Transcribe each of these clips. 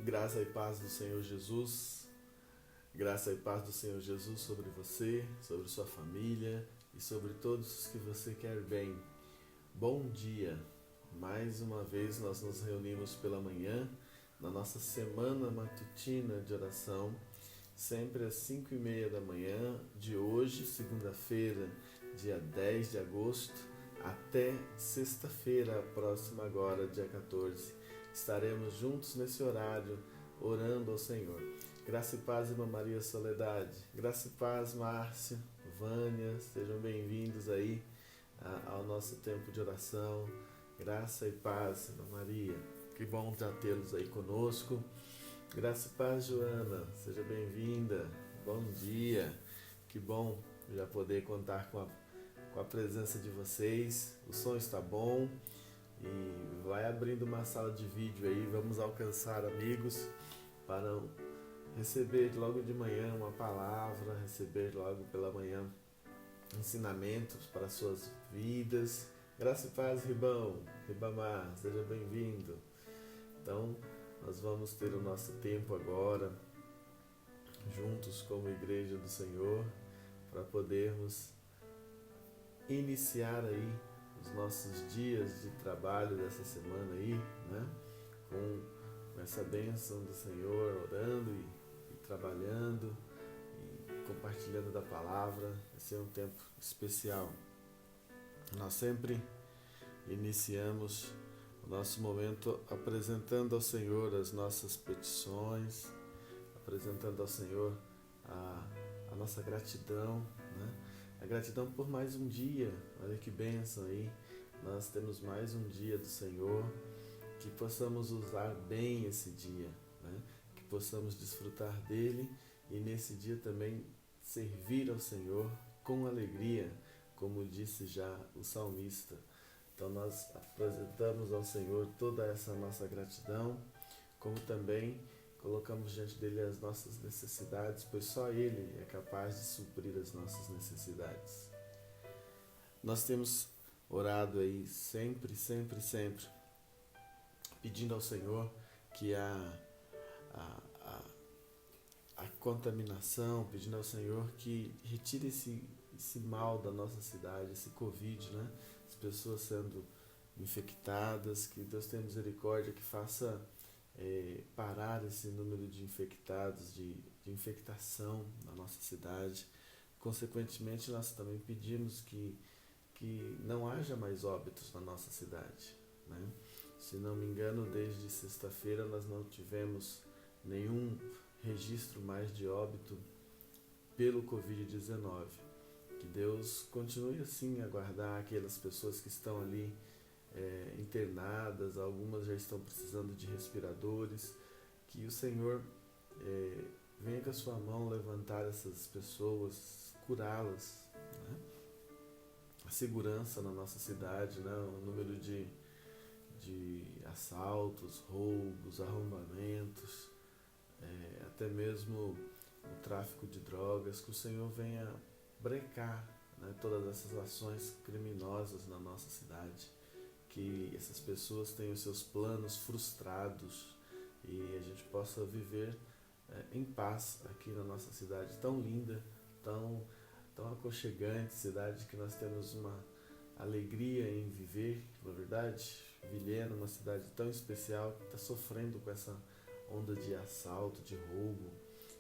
Graça e paz do Senhor Jesus, graça e paz do Senhor Jesus sobre você, sobre sua família e sobre todos os que você quer bem. Bom dia! Mais uma vez nós nos reunimos pela manhã na nossa semana matutina de oração, sempre às 5:30 da manhã de hoje, segunda-feira, dia 10 de agosto, até sexta-feira, próxima agora, dia 14. Estaremos juntos nesse horário, orando ao Senhor. Graça e paz, irmã Maria Soledade. Graça e paz, Márcia, Vânia, sejam bem-vindos aí ao nosso tempo de oração. Graça e paz, irmã Maria. Que bom já tê-los aí conosco. Graça e paz, Joana, seja bem-vinda. Bom dia. Que bom já poder contar com a presença de vocês. O som está bom. E vai abrindo uma sala de vídeo aí, vamos alcançar amigos para receber logo de manhã uma palavra, receber logo pela manhã ensinamentos para suas vidas. Graça e paz, Ribão, Ribamar, seja bem-vindo. Então, nós vamos ter o nosso tempo agora, juntos como Igreja do Senhor, para podermos iniciar aí os nossos dias de trabalho dessa semana aí, né? Com essa bênção do Senhor, orando e trabalhando e compartilhando da palavra. Vai ser um tempo especial. Nós sempre iniciamos o nosso momento apresentando ao Senhor as nossas petições, apresentando ao Senhor a nossa gratidão, né? A gratidão por mais um dia. Olha que bênção aí, nós temos mais um dia do Senhor, que possamos usar bem esse dia, né? Que possamos desfrutar dele e nesse dia também servir ao Senhor com alegria, como disse já o salmista. Então nós apresentamos ao Senhor toda essa nossa gratidão, como também colocamos diante dele as nossas necessidades, pois só ele é capaz de suprir as nossas necessidades. Nós temos orado aí sempre, pedindo ao Senhor que a contaminação, pedindo ao Senhor que retire esse mal da nossa cidade, esse Covid, né? As pessoas sendo infectadas, que Deus tenha misericórdia, que faça parar esse número de infectados, de infectação na nossa cidade. Consequentemente, nós também pedimos que não haja mais óbitos na nossa cidade, né? Se não me engano, desde sexta-feira nós não tivemos nenhum registro mais de óbito pelo Covid-19. Que Deus continue assim a guardar aquelas pessoas que estão ali internadas, algumas já estão precisando de respiradores, que o Senhor venha com a sua mão levantar essas pessoas, curá-las, né? A segurança na nossa cidade, né? O número de assaltos, roubos, arrombamentos, até mesmo o tráfico de drogas, que o Senhor venha brecar, né, todas essas ações criminosas na nossa cidade, que essas pessoas tenham seus planos frustrados e a gente possa viver em paz aqui na nossa cidade tão linda, tão aconchegante, cidade que nós temos uma alegria em viver, na verdade. Vilhena, uma cidade tão especial, que está sofrendo com essa onda de assalto, de roubo,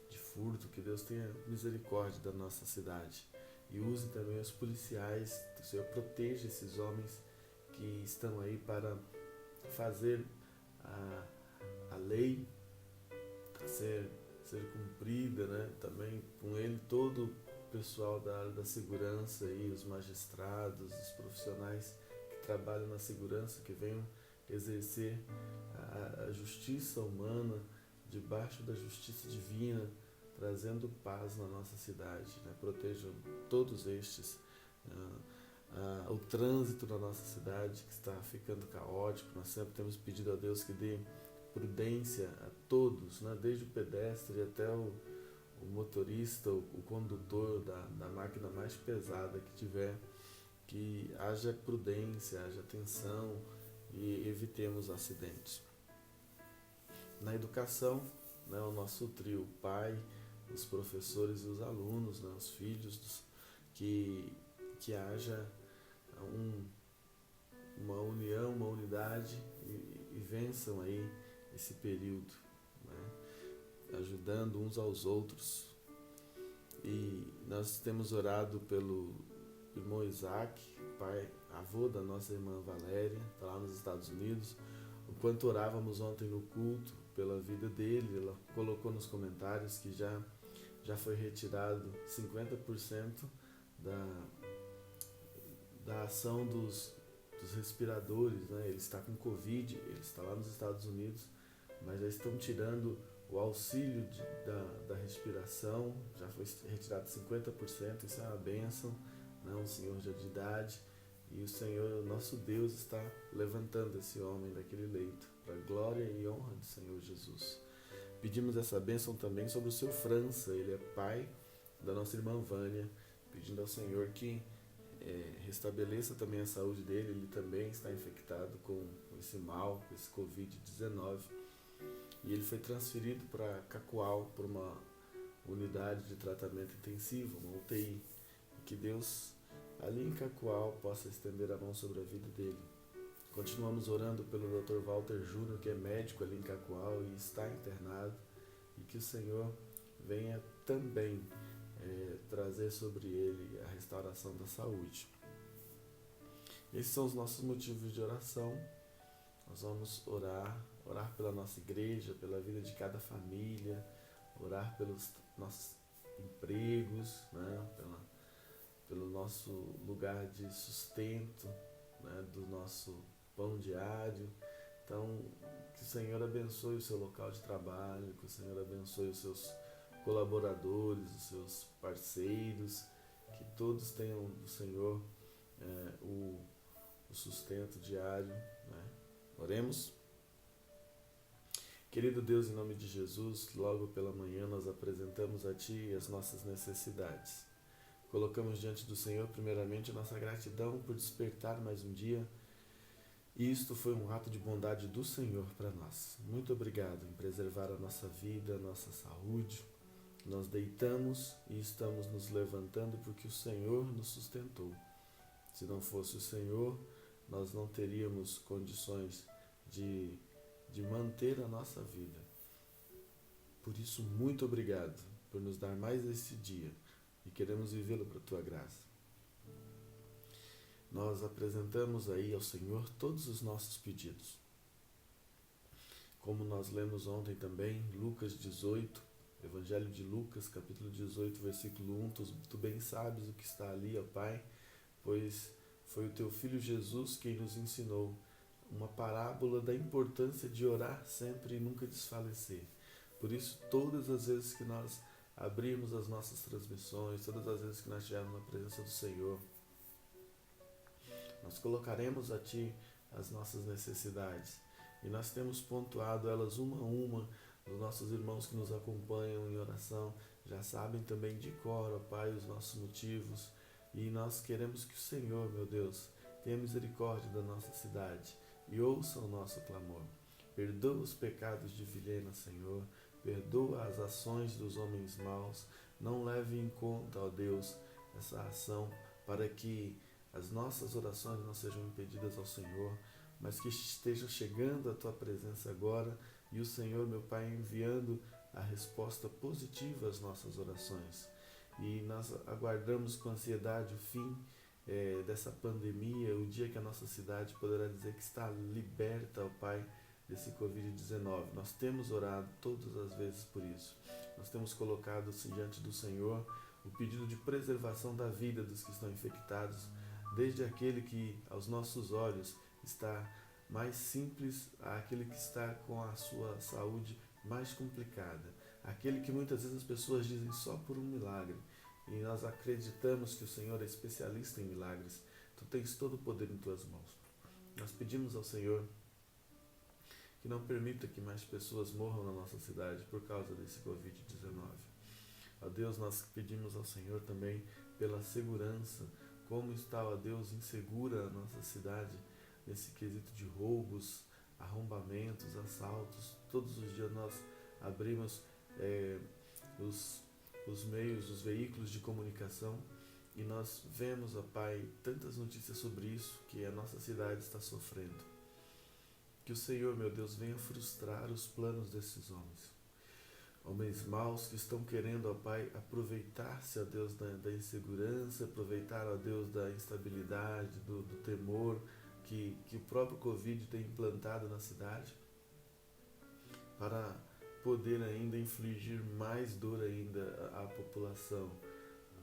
de furto. Que Deus tenha misericórdia da nossa cidade e use também os policiais. O Senhor proteja esses homens que estão aí para fazer a lei ser cumprida, né? Também com ele todo o pessoal da área da segurança, e os magistrados, os profissionais que trabalham na segurança, que venham exercer a justiça humana debaixo da justiça divina, trazendo paz na nossa cidade, né? Protejam todos estes. O trânsito na nossa cidade, que está ficando caótico. Nós sempre temos pedido a Deus que dê prudência a todos, né? Desde o pedestre até o motorista, o condutor da máquina mais pesada que tiver, que haja prudência, haja atenção e evitemos acidentes. Na educação, né, o nosso trio, o pai, os professores e os alunos, né, os filhos, que haja uma união, uma unidade e vençam aí esse período, né, ajudando uns aos outros. E nós temos orado pelo irmão Isaac, pai, avô da nossa irmã Valéria, está lá nos Estados Unidos. O quanto orávamos ontem no culto pela vida dele, ela colocou nos comentários que já foi retirado 50% da ação dos respiradores, né? Ele está com Covid, ele está lá nos Estados Unidos, mas já estão tirando o auxílio da respiração, já foi retirado 50%, isso é uma bênção, né? Um senhor já de idade, e o Senhor, nosso Deus, está levantando esse homem daquele leito, para a glória e honra do Senhor Jesus. Pedimos essa bênção também sobre o seu França, ele é pai da nossa irmã Vânia, pedindo ao Senhor que restabeleça também a saúde dele, ele também está infectado com esse mal, com esse Covid-19, e ele foi transferido para Cacoal, por uma unidade de tratamento intensivo, uma UTI, e que Deus ali em Cacoal possa estender a mão sobre a vida dele. Continuamos orando pelo Dr. Walter Júnior, que é médico ali em Cacoal e está internado, e que o Senhor venha também trazer sobre ele a restauração da saúde. Esses são os nossos motivos de oração. Nós vamos orar pela nossa igreja, pela vida de cada família, orar pelos nossos empregos, né? Pelo nosso lugar de sustento, né? Do nosso pão diário. Então, que o Senhor abençoe o seu local de trabalho, que o Senhor abençoe os seus colaboradores, os seus parceiros, que todos tenham do Senhor o sustento diário, né? Oremos. Querido Deus, em nome de Jesus, logo pela manhã nós apresentamos a Ti as nossas necessidades. Colocamos diante do Senhor, primeiramente, a nossa gratidão por despertar mais um dia. E isto foi um ato de bondade do Senhor para nós. Muito obrigado em preservar a nossa vida, a nossa saúde. Nós deitamos e estamos nos levantando porque o Senhor nos sustentou. Se não fosse o Senhor, nós não teríamos condições de manter a nossa vida. Por isso, muito obrigado por nos dar mais esse dia e queremos vivê-lo para a Tua graça. Nós apresentamos aí ao Senhor todos os nossos pedidos. Como nós lemos ontem também, Lucas 18, Evangelho de Lucas, capítulo 18, versículo 1, tu bem sabes o que está ali, ó Pai, pois foi o Teu Filho Jesus quem nos ensinou uma parábola da importância de orar sempre e nunca desfalecer. Por isso, todas as vezes que nós abrimos as nossas transmissões, todas as vezes que nós estivermos na presença do Senhor, nós colocaremos a Ti as nossas necessidades. E nós temos pontuado elas uma a uma. Os nossos irmãos que nos acompanham em oração já sabem também de cor, ó Pai, os nossos motivos. E nós queremos que o Senhor, meu Deus, tenha misericórdia da nossa cidade e ouça o nosso clamor. Perdoa os pecados de Vilhena, Senhor. Perdoa as ações dos homens maus. Não leve em conta, ó Deus, essa ação para que as nossas orações não sejam impedidas ao Senhor, mas que estejam chegando à Tua presença agora e o Senhor, meu Pai, enviando a resposta positiva às nossas orações. E nós aguardamos com ansiedade o fim dessa pandemia, o dia que a nossa cidade poderá dizer que está liberta, ó Pai, desse Covid-19. Nós temos orado todas as vezes por isso. Nós temos colocado diante do Senhor o pedido de preservação da vida dos que estão infectados, desde aquele que aos nossos olhos está mais simples àquele que está com a sua saúde mais complicada, aquele que muitas vezes as pessoas dizem só por um milagre, e nós acreditamos que o Senhor é especialista em milagres. Tu tens todo o poder em Tuas mãos. Nós pedimos ao Senhor que não permita que mais pessoas morram na nossa cidade por causa desse Covid-19. Ó Deus, nós pedimos ao Senhor também pela segurança. Como está, ó Deus, insegura a nossa cidade nesse quesito de roubos, arrombamentos, assaltos. todos os dias nós abrimos os meios, os veículos de comunicação e nós vemos, ó Pai, tantas notícias sobre isso que a nossa cidade está sofrendo. Que o Senhor, meu Deus, venha frustrar os planos desses homens. Homens maus que estão querendo, ó Pai, aproveitar-se, ó Deus, da insegurança, aproveitar, ó Deus, da instabilidade, do temor que o próprio Covid tem implantado na cidade, para poder ainda infligir mais dor ainda à população,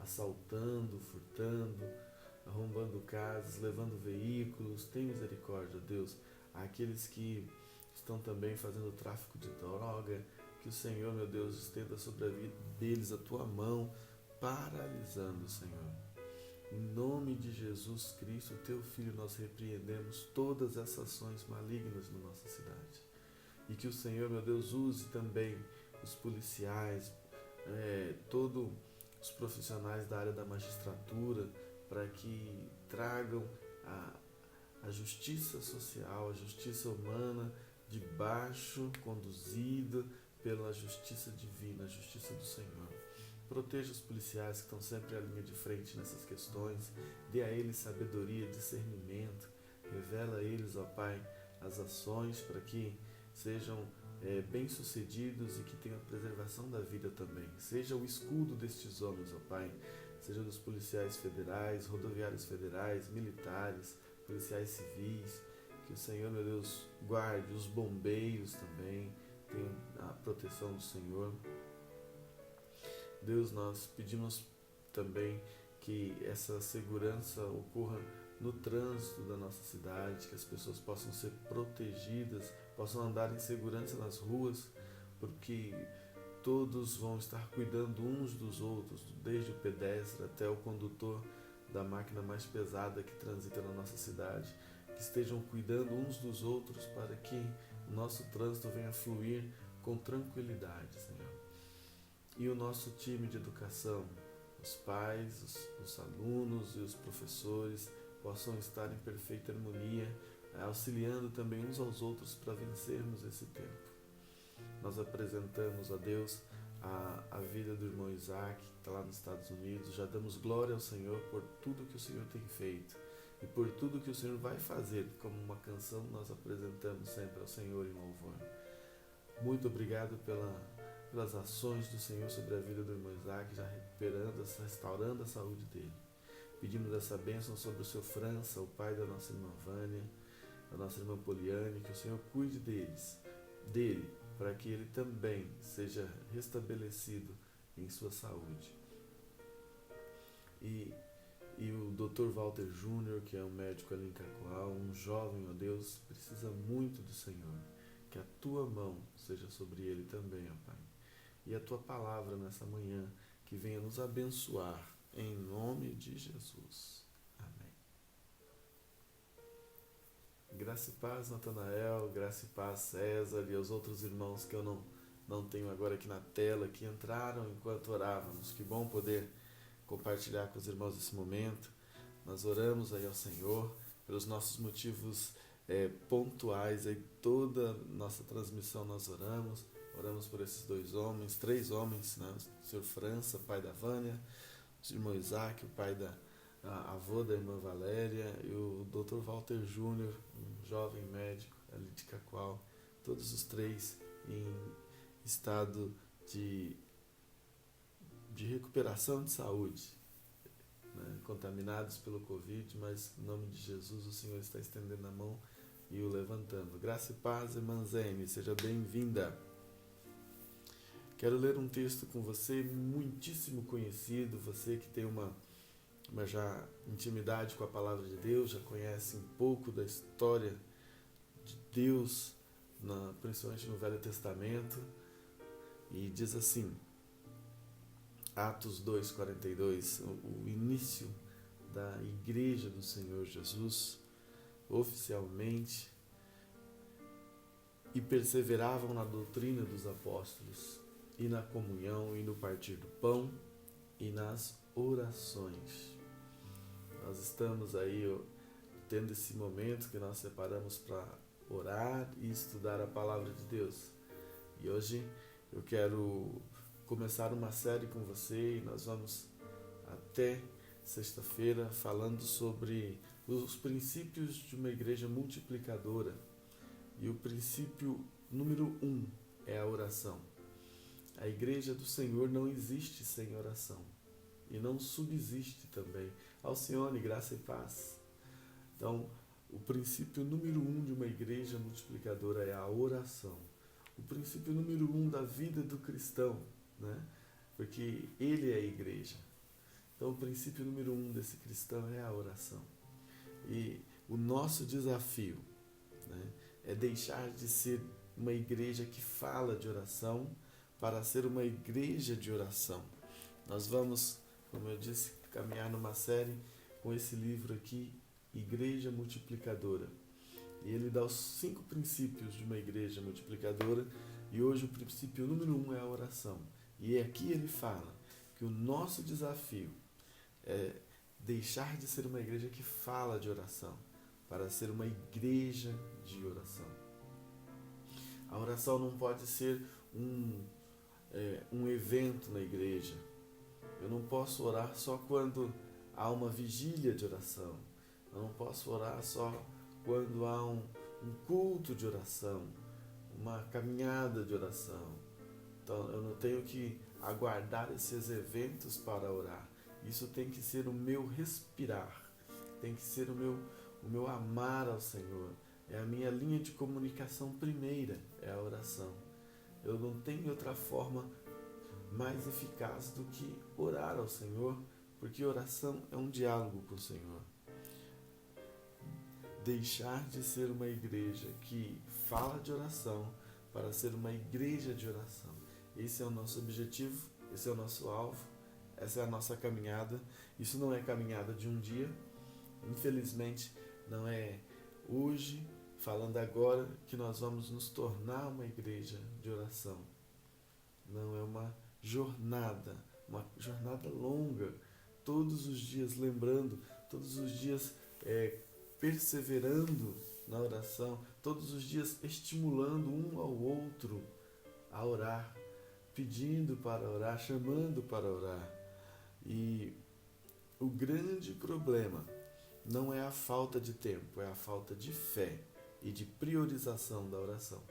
assaltando, furtando, arrombando casas, levando veículos. Tem misericórdia, Deus, àqueles que estão também fazendo tráfico de droga. Que o Senhor, meu Deus, estenda sobre a vida deles a tua mão, paralisando, Senhor. Em nome de Jesus Cristo, teu Filho, nós repreendemos todas essas ações malignas na nossa cidade. E que o Senhor, meu Deus, use também os policiais, todos os profissionais da área da magistratura, para que tragam a justiça social, a justiça humana, de baixo, conduzida pela justiça divina, a justiça do Senhor. Proteja os policiais que estão sempre à linha de frente nessas questões, dê a eles sabedoria, discernimento, revela a eles, ó Pai, as ações para que sejam bem-sucedidos e que tenham a preservação da vida também. Seja o escudo destes homens, ó Pai, seja dos policiais federais, rodoviários federais, militares, policiais civis, que o Senhor, meu Deus, guarde os bombeiros também, tenham a proteção do Senhor. Deus, nós pedimos também que essa segurança ocorra no trânsito da nossa cidade, que as pessoas possam ser protegidas, possam andar em segurança nas ruas, porque todos vão estar cuidando uns dos outros, desde o pedestre até o condutor da máquina mais pesada que transita na nossa cidade, que estejam cuidando uns dos outros para que o nosso trânsito venha fluir com tranquilidade, Senhor. E o nosso time de educação, os pais, os alunos e os professores possam estar em perfeita harmonia, auxiliando também uns aos outros para vencermos esse tempo. Nós apresentamos a Deus a vida do irmão Isaac, que está lá nos Estados Unidos. Já damos glória ao Senhor por tudo que o Senhor tem feito e por tudo que o Senhor vai fazer. Como uma canção nós apresentamos sempre ao Senhor em louvor. Muito obrigado pelas ações do Senhor sobre a vida do irmão Isaac, já recuperando, restaurando a saúde dele. Pedimos essa bênção sobre o seu França, o pai da nossa irmã Vânia, da nossa irmã Poliane, que o Senhor cuide dele, para que ele também seja restabelecido em sua saúde. E o Dr. Walter Júnior, que é um médico ali em Cacoal, um jovem, ó Deus, precisa muito do Senhor. Que a tua mão seja sobre ele também, ó Pai. E a tua palavra nessa manhã, que venha nos abençoar, em nome de Jesus. Amém. Graça e paz, Natanael, graça e paz, César, e aos outros irmãos que eu não tenho agora aqui na tela, que entraram enquanto orávamos. Que bom poder compartilhar com os irmãos esse momento. Nós oramos aí ao Senhor pelos nossos motivos pontuais, aí toda nossa transmissão nós oramos por esses três homens, né? O Sr. França, pai da Vânia, o irmão Isaac, o pai avô da irmã Valéria, e o Dr. Walter Júnior, um jovem médico ali de Cacoal, todos os três em estado de recuperação de saúde, né? Contaminados pelo Covid, mas em nome de Jesus o Senhor está estendendo a mão e o levantando. Graça e paz, irmã Zene, seja bem-vinda. Quero ler um texto com você muitíssimo conhecido, você que tem uma já intimidade com a palavra de Deus, já conhece um pouco da história de Deus, principalmente no Velho Testamento, e diz assim, Atos 2:42, o início da Igreja do Senhor Jesus, oficialmente, e perseveravam na doutrina dos apóstolos, e na comunhão, e no partir do pão, e nas orações. Nós estamos aí tendo esse momento que nós separamos para orar e estudar a palavra de Deus. E hoje eu quero começar uma série com você e nós vamos até sexta-feira falando sobre os princípios de uma igreja multiplicadora. E o princípio número 1 é a oração. A igreja do Senhor não existe sem oração e não subsiste também. Alcione, graça e paz. Então, o princípio número 1 de uma igreja multiplicadora é a oração. O princípio número 1 da vida do cristão, né? Porque ele é a igreja. Então, o princípio número 1 desse cristão é a oração. E o nosso desafio, né, é deixar de ser uma igreja que fala de oração para ser uma igreja de oração. Nós vamos, como eu disse, caminhar numa série com esse livro aqui, Igreja Multiplicadora. E ele dá os 5 princípios de uma igreja multiplicadora. E hoje o princípio número 1 é a oração. E aqui ele fala que o nosso desafio é deixar de ser uma igreja que fala de oração para ser uma igreja de oração. A oração não pode ser um evento na igreja. Eu não posso orar só quando há uma vigília de oração. Eu não posso orar só quando há um culto de oração, uma caminhada de oração. Então eu não tenho que aguardar esses eventos para orar. Isso tem que ser o meu respirar, tem que ser o meu amar ao Senhor. É a minha linha de comunicação primeira, é a oração. Eu não tenho outra forma mais eficaz do que orar ao Senhor, porque oração é um diálogo com o Senhor. Deixar de ser uma igreja que fala de oração para ser uma igreja de oração. Esse é o nosso objetivo, esse é o nosso alvo, essa é a nossa caminhada. Isso não é caminhada de um dia, infelizmente não é hoje, falando agora, que nós vamos nos tornar uma igreja de oração. Não, é uma jornada longa, todos os dias lembrando, todos os dias perseverando na oração, todos os dias estimulando um ao outro a orar, pedindo para orar, chamando para orar. E o grande problema não é a falta de tempo, é a falta de fé e de priorização da oração.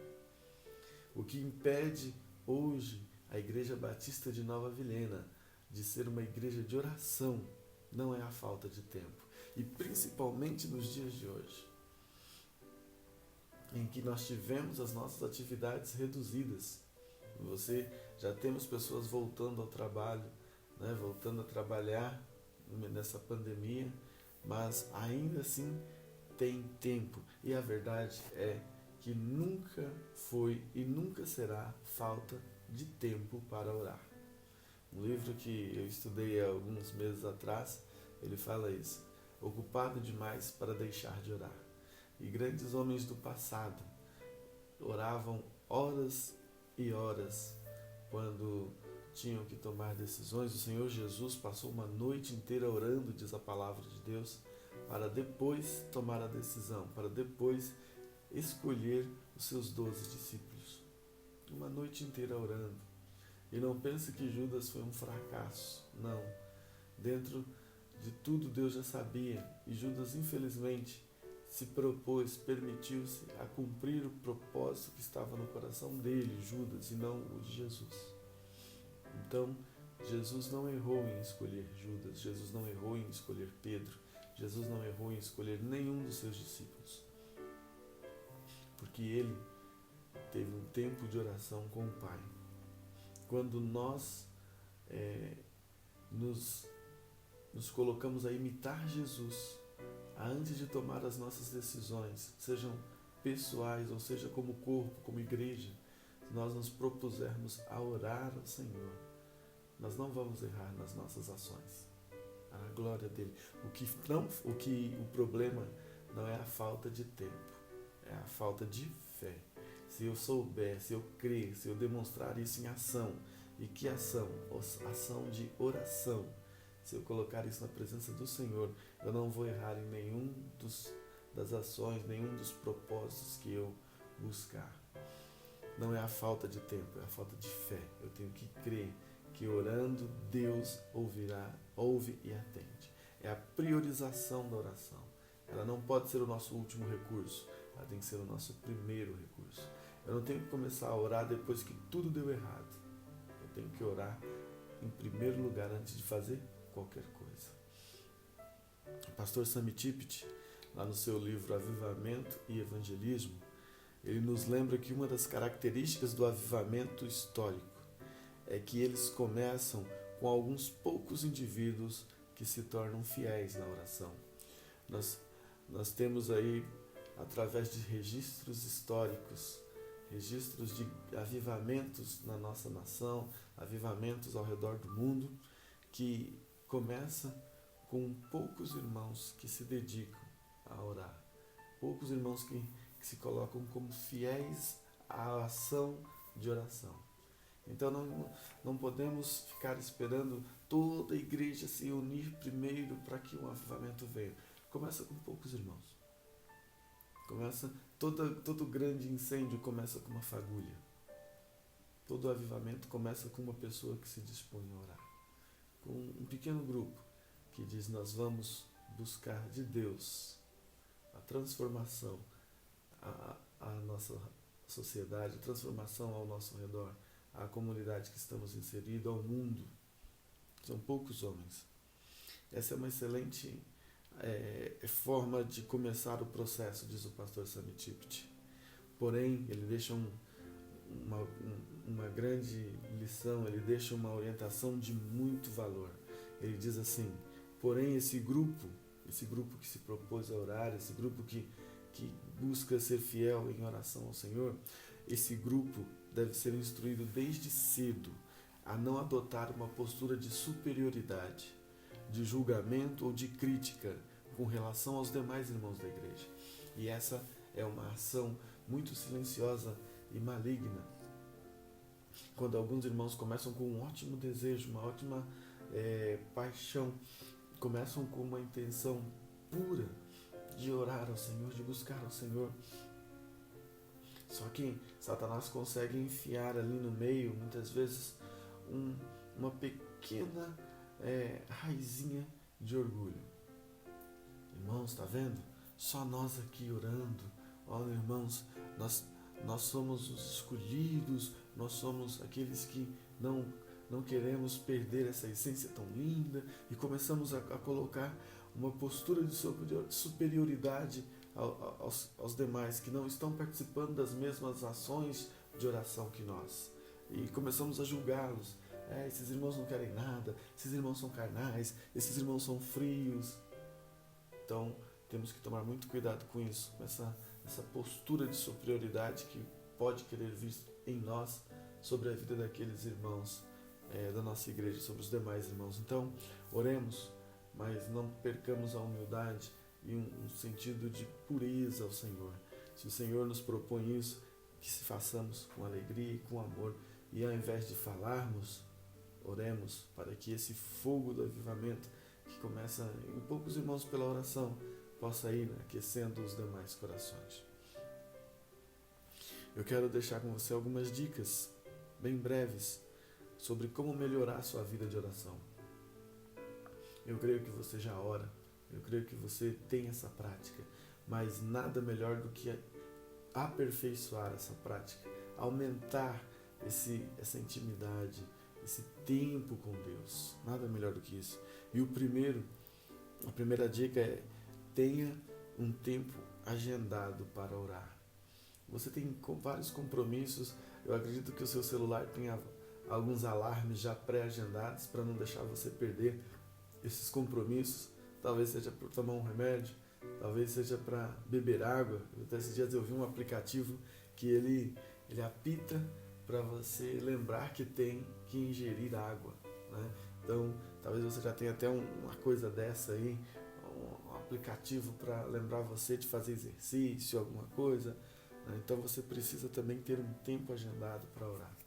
O que impede hoje a Igreja Batista de Nova Vilhena de ser uma igreja de oração não é a falta de tempo. E principalmente nos dias de hoje, em que nós tivemos as nossas atividades reduzidas. Já temos pessoas voltando ao trabalho, né, voltando a trabalhar nessa pandemia, mas ainda assim tem tempo. E a verdade é que nunca foi e nunca será falta de tempo para orar. Um livro que eu estudei há alguns meses atrás, ele fala isso: ocupado demais para deixar de orar. E grandes homens do passado oravam horas e horas quando tinham que tomar decisões. O Senhor Jesus passou uma noite inteira orando, diz a palavra de Deus, para depois tomar a decisão, para depois escolher os seus 12 discípulos. Uma noite inteira orando. E não pense que Judas foi um fracasso. Não. Dentro de tudo Deus já sabia. E Judas, infelizmente, se propôs, permitiu-se a cumprir o propósito que estava no coração dele, Judas, e não o de Jesus. Então, Jesus não errou em escolher Judas. Jesus não errou em escolher Pedro. Jesus não errou em escolher nenhum dos seus discípulos. Porque ele teve um tempo de oração com o Pai. Quando nós nos colocamos a imitar Jesus, antes de tomar as nossas decisões, sejam pessoais ou seja como corpo, como igreja, se nós nos propusermos a orar ao Senhor, nós não vamos errar nas nossas ações. A glória dele. O problema não é a falta de tempo, é a falta de fé. Se eu souber, se eu crer, se eu demonstrar isso em ação, e que ação? Ação de oração. Se eu colocar isso na presença do Senhor, eu não vou errar em nenhum das ações, nenhum dos propósitos que eu buscar. não é a falta de tempo, é a falta de fé. Eu tenho que crer que orando Deus ouve e atende. É a priorização da oração. Ela não pode ser o nosso último recurso, ela tem que ser o nosso primeiro recurso. Eu não tenho que começar a orar depois que tudo deu errado. Eu tenho que orar em primeiro lugar antes de fazer qualquer coisa. O pastor Sami Tippit, lá no seu livro Avivamento e Evangelismo, ele nos lembra que uma das características do avivamento histórico é que eles começam com alguns poucos indivíduos que se tornam fiéis na oração. Nós temos aí, através de registros históricos, registros de avivamentos na nossa nação, avivamentos ao redor do mundo, que começa com poucos irmãos que se dedicam a orar, poucos irmãos que se colocam como fiéis à ação de oração. Então não podemos ficar esperando toda a igreja se unir primeiro para que um avivamento venha. Começa com poucos irmãos. Todo grande incêndio começa com uma fagulha. Todo avivamento começa com uma pessoa que se dispõe a orar. Com um pequeno grupo que diz: nós vamos buscar de Deus a transformação à nossa sociedade, a transformação ao nosso redor, à comunidade que estamos inseridos, ao mundo. São poucos homens. Essa é uma excelente forma de começar o processo, diz o pastor Sami Tippit. Porém, ele deixa uma grande lição, ele deixa uma orientação de muito valor. Ele diz assim: porém, esse grupo que se propôs a orar, esse grupo que busca ser fiel em oração ao Senhor, esse grupo deve ser instruído desde cedo a não adotar uma postura de superioridade, de julgamento ou de crítica com relação aos demais irmãos da igreja. E essa é uma ação muito silenciosa e maligna. Quando alguns irmãos começam com um ótimo desejo, uma ótima paixão, começam com uma intenção pura de orar ao Senhor, de buscar ao Senhor. Só que Satanás consegue enfiar ali no meio, muitas vezes, uma pequena raizinha de orgulho. Irmãos, está vendo? Só nós aqui orando. Olha, irmãos, nós somos os escolhidos, nós somos aqueles que não queremos perder essa essência tão linda, e começamos a colocar uma postura de superioridade aos demais que não estão participando das mesmas ações de oração que nós. E começamos a julgá-los. Esses irmãos não querem nada, esses irmãos são carnais, esses irmãos são frios. Então, temos que tomar muito cuidado com isso, com essa postura de superioridade que pode querer vir em nós sobre a vida daqueles irmãos da nossa igreja, sobre os demais irmãos. Então, oremos, mas não percamos a humildade e um sentido de pureza ao Senhor. Se o Senhor nos propõe isso, que se façamos com alegria e com amor, e ao invés de falarmos, oremos para que esse fogo do avivamento, que começa em poucos irmãos pela oração, possa ir aquecendo os demais corações. Eu quero deixar com você algumas dicas bem breves sobre como melhorar a sua vida de oração. Eu creio que você já ora, eu creio que você tem essa prática, mas nada melhor do que aperfeiçoar essa prática, aumentar essa intimidade, esse tempo com Deus. Nada melhor do que isso. E a primeira dica é: tenha um tempo agendado para orar. Você tem vários compromissos. Eu acredito que o seu celular tenha alguns alarmes já pré-agendados para não deixar você perder esses compromissos. Talvez seja para tomar um remédio, talvez seja para beber água. Até esses dias eu vi um aplicativo que ele apita para você lembrar que tem que ingerir água, né? Então, talvez você já tenha até uma coisa dessa aí, um aplicativo para lembrar você de fazer exercício, alguma coisa, né? Então você precisa também ter um tempo agendado para orar.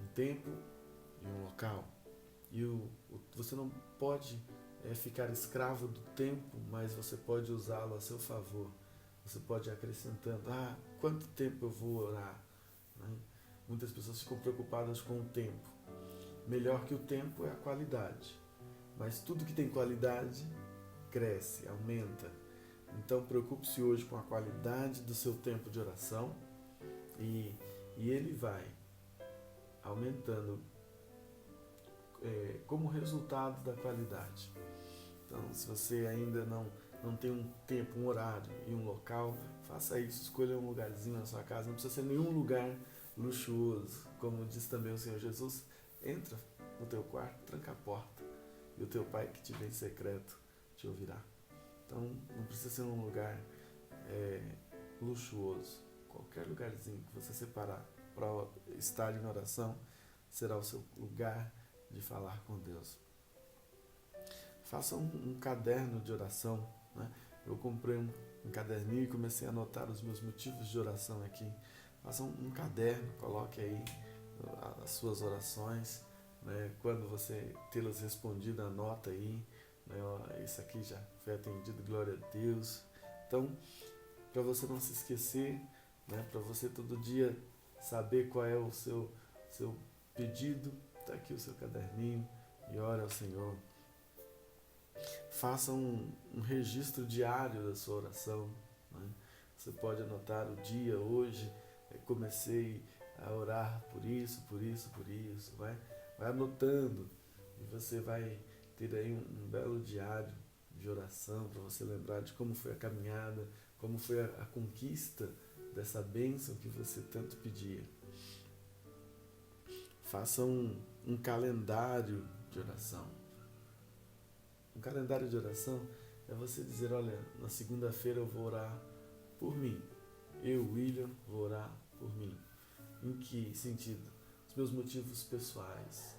Um tempo e um local. E você não pode ficar escravo do tempo, mas você pode usá-lo a seu favor. você pode ir acrescentando, quanto tempo eu vou orar? Né? Muitas pessoas ficam preocupadas com o tempo. Melhor que o tempo é a qualidade. Mas tudo que tem qualidade cresce, aumenta. Então preocupe-se hoje com a qualidade do seu tempo de oração e ele vai aumentando como resultado da qualidade. Então, se você ainda não tem um tempo, um horário e um local, faça isso, escolha um lugarzinho na sua casa, não precisa ser nenhum lugar luxuoso. Como diz também o Senhor Jesus, entra no teu quarto, tranca a porta e o teu Pai que te vê em secreto te ouvirá. Então, não precisa ser um lugar luxuoso. Qualquer lugarzinho que você separar para estar em oração será o seu lugar de falar com Deus. Faça um caderno de oração, né? Eu comprei um caderninho e comecei a anotar os meus motivos de oração aqui. Faça um caderno, coloque aí as suas orações, né? Quando você tê-las respondido, anota aí, né? Isso aqui já foi atendido, glória a Deus. Então, para você não se esquecer, né? Para você todo dia saber qual é o seu pedido, está aqui o seu caderninho e ore ao Senhor. Faça um registro diário da sua oração, né? Você pode anotar o dia, hoje comecei a orar por isso, vai anotando e você vai ter aí um belo diário de oração para você lembrar de como foi a caminhada, como foi a conquista dessa bênção que você tanto pedia. Faça um calendário de oração. Um calendário de oração é você dizer, olha, na segunda-feira eu vou orar por mim. Eu, William, vou orar por mim. Em que sentido? Os meus motivos pessoais.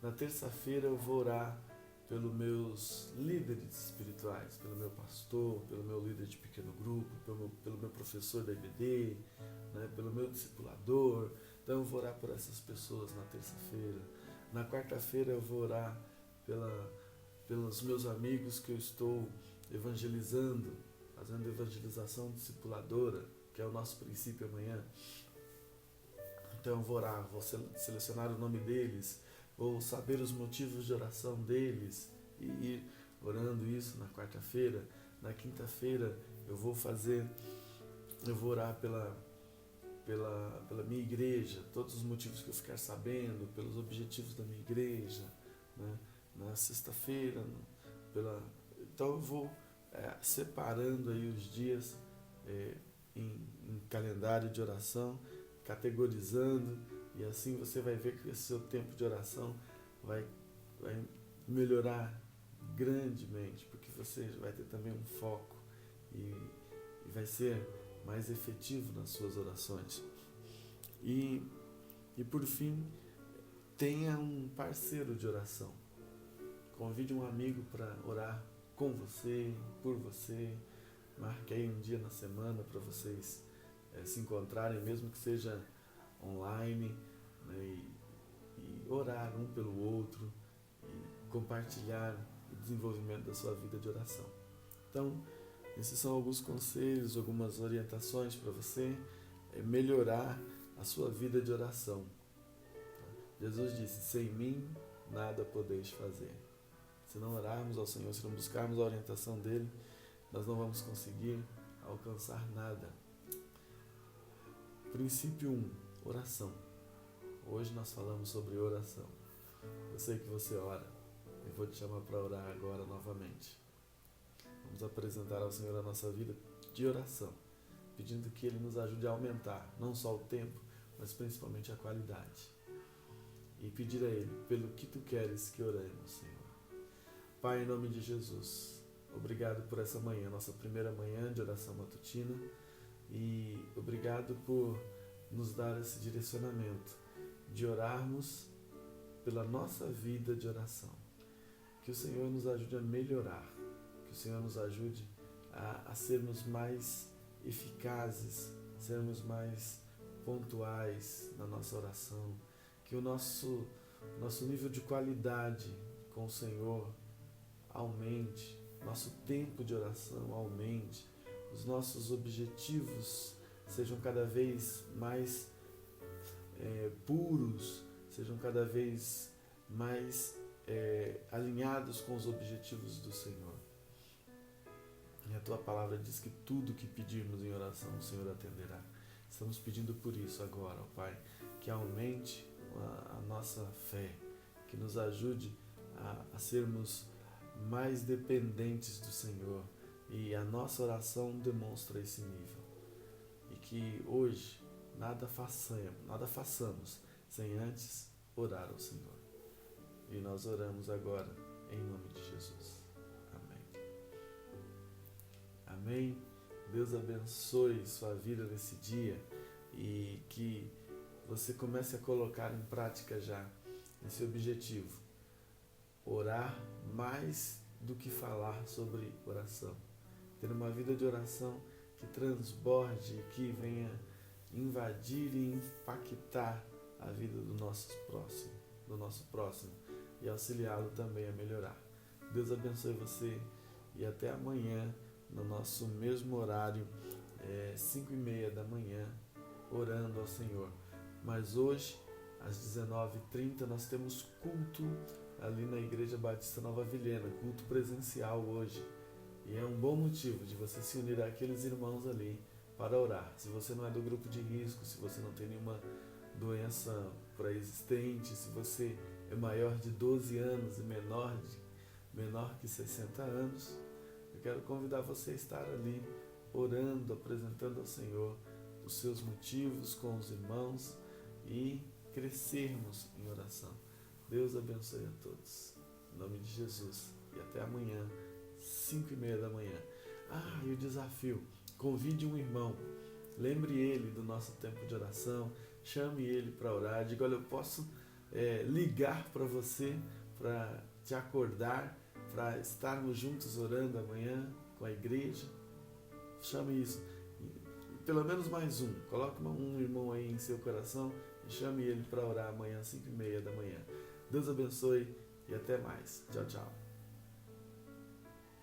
Na terça-feira eu vou orar pelos meus líderes espirituais, pelo meu pastor, pelo meu líder de pequeno grupo, pelo meu professor da IBD, né, pelo meu discipulador. Então eu vou orar por essas pessoas na terça-feira. Na quarta-feira eu vou orar pelos meus amigos que eu estou evangelizando, fazendo evangelização discipuladora, que é o nosso princípio amanhã. Então eu vou orar, vou selecionar o nome deles, vou saber os motivos de oração deles e ir orando isso na quarta-feira. Na quinta-feira eu vou orar pela minha igreja, todos os motivos que eu ficar sabendo, pelos objetivos da minha igreja, né? Na sexta-feira, então eu vou separando aí os dias em calendário de oração, categorizando, e assim você vai ver que esse seu tempo de oração vai melhorar grandemente, porque você vai ter também um foco e vai ser mais efetivo nas suas orações. E por fim, tenha um parceiro de oração. Convide um amigo para orar com você, por você. Marque aí um dia na semana para vocês se encontrarem, mesmo que seja online, né, e orar um pelo outro e compartilhar o desenvolvimento da sua vida de oração. Então, esses são alguns conselhos, algumas orientações para você melhorar a sua vida de oração. Jesus disse, sem mim nada podeis fazer. Se não orarmos ao Senhor, se não buscarmos a orientação dEle, nós não vamos conseguir alcançar nada. Princípio 1, oração. Hoje nós falamos sobre oração. Eu sei que você ora. Eu vou te chamar para orar agora novamente. Vamos apresentar ao Senhor a nossa vida de oração, pedindo que Ele nos ajude a aumentar, não só o tempo, mas principalmente a qualidade. E pedir a Ele, pelo que Tu queres que oremos, Senhor. Pai, em nome de Jesus, obrigado por essa manhã, nossa primeira manhã de oração matutina, e obrigado por nos dar esse direcionamento de orarmos pela nossa vida de oração. Que o Senhor nos ajude a melhorar, que o Senhor nos ajude a sermos mais eficazes, sermos mais pontuais na nossa oração, que o nosso nível de qualidade com o Senhor aumente, nosso tempo de oração aumente, os nossos objetivos sejam cada vez mais puros, sejam cada vez mais alinhados com os objetivos do Senhor. E a Tua palavra diz que tudo que pedirmos em oração o Senhor atenderá. Estamos pedindo por isso agora, ó Pai, que aumente a nossa fé, que nos ajude a sermos mais dependentes do Senhor, e a nossa oração demonstra esse nível. E que hoje nada façamos sem antes orar ao Senhor. E nós oramos agora em nome de Jesus. Amém. Amém. Deus abençoe sua vida nesse dia e que você comece a colocar em prática já esse objetivo. Orar mais do que falar sobre oração. Ter uma vida de oração que transborde, que venha invadir e impactar a vida do nosso próximo e auxiliá-lo também a melhorar. Deus abençoe você e até amanhã no nosso mesmo horário, 5:30 da manhã, orando ao Senhor. Mas hoje, às 19h30, nós temos culto ali na Igreja Batista Nova Vilhena, culto presencial hoje. E é um bom motivo de você se unir àqueles irmãos ali para orar. Se você não é do grupo de risco, se você não tem nenhuma doença pré-existente, se você é maior de 12 anos e menor que 60 anos, eu quero convidar você a estar ali orando, apresentando ao Senhor os seus motivos com os irmãos e crescermos em oração. Deus abençoe a todos. Em nome de Jesus. E até amanhã, 5:30 da manhã. E o desafio. Convide um irmão. Lembre ele do nosso tempo de oração. Chame ele para orar. Diga, olha, eu posso ligar para você, para te acordar, para estarmos juntos orando amanhã com a igreja. Chame isso. Pelo menos mais um. Coloque um irmão aí em seu coração e chame ele para orar amanhã, 5:30 da manhã. Deus abençoe e até mais. Tchau, tchau.